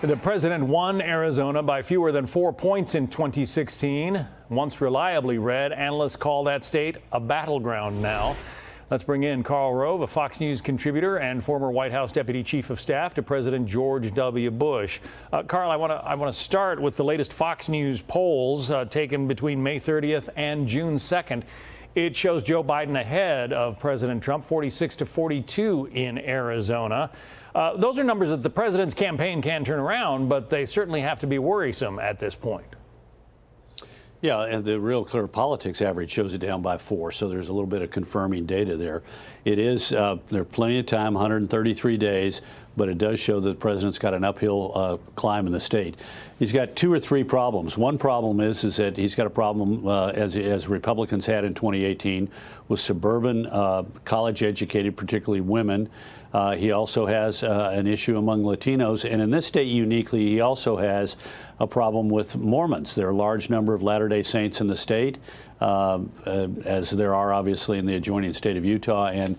The president won Arizona by fewer than 4 points in 2016. Once reliably red, analysts call that state a battleground now. Let's bring in Karl Rove, a Fox News contributor and former White House Deputy Chief of Staff to President George W. Bush. Karl, I want to start with the latest Fox News polls taken between May 30th and June 2nd. It shows Joe Biden ahead of President Trump, 46 to 42 in Arizona. Those are numbers that the president's campaign can turn around, but they certainly have to be worrisome at this point. Yeah, and the Real Clear Politics average shows it down by 4, so there's a little bit of confirming data there. It is, there's plenty of time, 133 days, but it does show that the president's got an uphill climb in the state. He's got 2 or 3 problems. One problem is that he's got a problem, as Republicans had in 2018, with suburban, college-educated, particularly women. He also has an issue among Latinos, and in this state uniquely, he also has a problem with Mormons. There are a large number of Latter-day Saints in the state, as there are obviously in the adjoining state of Utah, and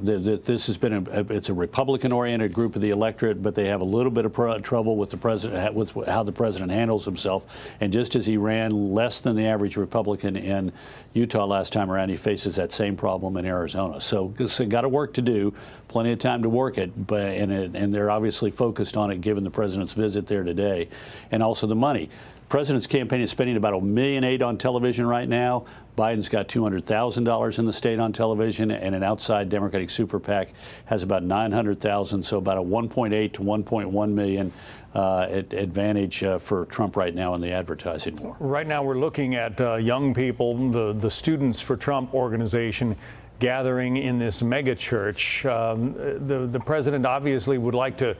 this has been it's a Republican-oriented group of the electorate, but they have a little bit of trouble with the president, with how the president handles himself. And just as he ran less than the average Republican in Utah last time around, he faces that same problem in Arizona. So got to work to do, plenty of time to work it, but and they're obviously focused on it given the president's visit there today, and also the money. The president's campaign is spending about $1.8 million on television right now. Biden's got $200,000 in the state on television, and an outside Democratic super PAC has about $900,000, so about a 1.8 to 1.1 million advantage for Trump right now in the advertising war. Right now, we're looking at young people, the Students for Trump organization, gathering in this mega church. The president obviously would like to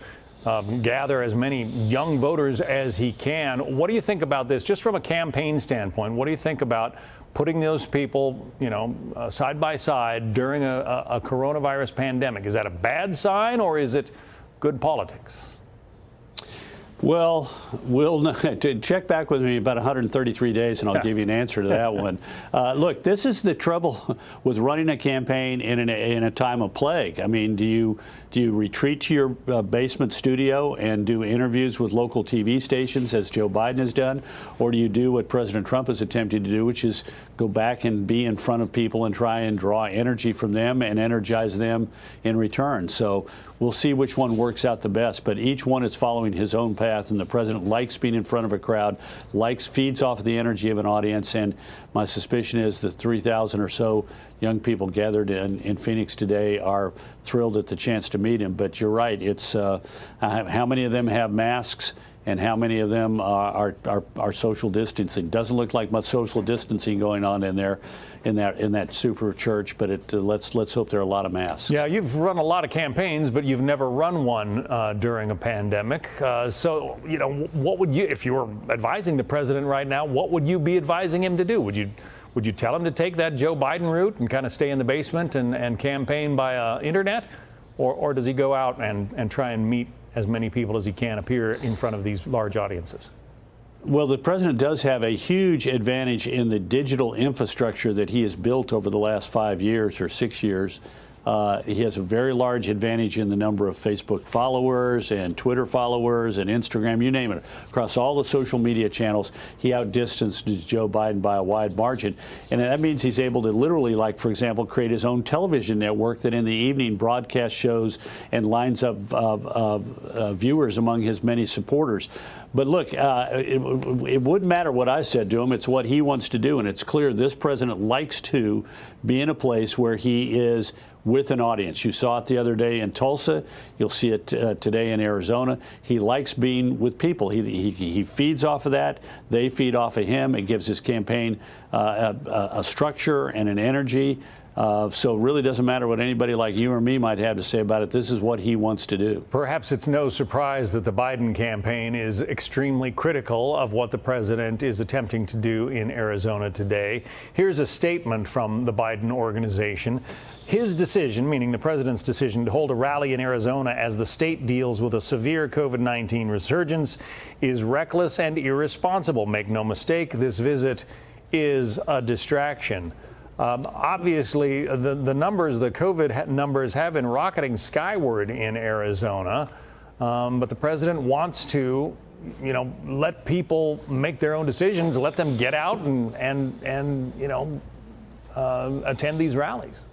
gather as many young voters as he can. What do you think about this, just from a campaign standpoint? What do you think about putting those people, side by side during a coronavirus pandemic? Is that a bad sign, or is it good politics? Well, we'll check back with me about 133 days, and I'll give you an answer to that one. Look, this is the trouble with running a campaign in a time of plague. I mean, do you retreat to your basement studio and do interviews with local TV stations, as Joe Biden has done, or do you do what President Trump is attempting to do, which is go back and be in front of people and try and draw energy from them and energize them in return? So we'll see which one works out the best, but each one is following his own path, and the president likes being in front of a crowd, feeds off the energy of an audience, and my suspicion is the 3,000 or so young people gathered in Phoenix today are thrilled at the chance to meet him. But you're right, it's how many of them have masks and how many of them are social distancing. Doesn't look like much social distancing going on in there, in that super church, but let's hope there are a lot of masks. Yeah, you've run a lot of campaigns, but you've never run one during a pandemic. So, what would you, if you were advising the president right now, what would you be advising him to do? Would you tell him to take that Joe Biden route and kind of stay in the basement and campaign by internet, or does he go out and try and meet as many people as he can, appear in front of these large audiences? Well, the president does have a huge advantage in the digital infrastructure that he has built over the last 5 years or 6 years. He has a very large advantage in the number of Facebook followers and Twitter followers and Instagram, you name it. Across all the social media channels, he outdistanced Joe Biden by a wide margin. And that means he's able to literally, like, for example, create his own television network that in the evening broadcasts shows and lines up viewers among his many supporters. But look, it wouldn't matter what I said to him. It's what he wants to do. And it's clear this president likes to be in a place where he is with an audience. You saw it the other day in Tulsa. You'll see it today in Arizona. He likes being with people. He feeds off of that. They feed off of him. It gives his campaign a structure and an energy. So it really doesn't matter what anybody like you or me might have to say about it. This is what he wants to do. Perhaps it's no surprise that the Biden campaign is extremely critical of what the president is attempting to do in Arizona today. Here's a statement from the Biden organization. His decision, meaning the president's decision, to hold a rally in Arizona as the state deals with a severe COVID-19 resurgence is reckless and irresponsible. Make no mistake, this visit is a distraction. Obviously, the numbers, the COVID numbers have been rocketing skyward in Arizona. But the president wants to, let people make their own decisions, let them get out and attend these rallies.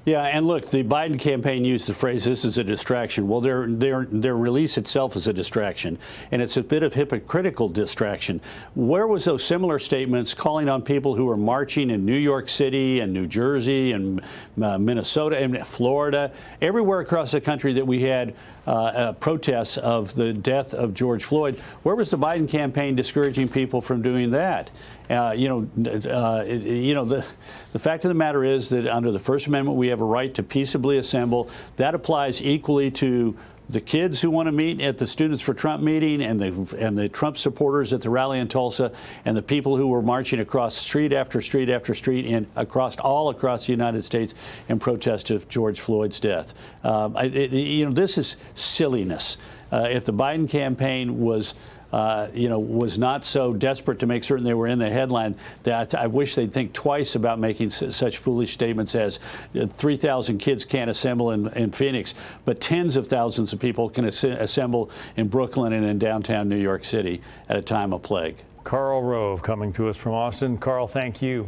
Yeah, and look, the Biden campaign used the phrase, "This is a distraction." Well, their release itself is a distraction, and it's a bit of hypocritical distraction. Where was those similar statements calling on people who were marching in New York City and New Jersey and Minnesota and Florida, everywhere across the country that we had protests of the death of George Floyd? Where was the Biden campaign discouraging people from doing that? The fact of the matter is that under the First Amendment, we have a right to peaceably assemble. That applies equally to the kids who want to meet at the Students for Trump meeting and the Trump supporters at the rally in Tulsa and the people who were marching across street after street after street and all across the United States in protest of George Floyd's death. This is silliness. If the Biden campaign was not so desperate to make certain they were in the headline, that I wish they'd think twice about making such foolish statements as 3,000 kids can't assemble in Phoenix, but tens of thousands of people can assemble in Brooklyn and in downtown New York City at a time of plague. Karl Rove coming to us from Austin. Karl, thank you.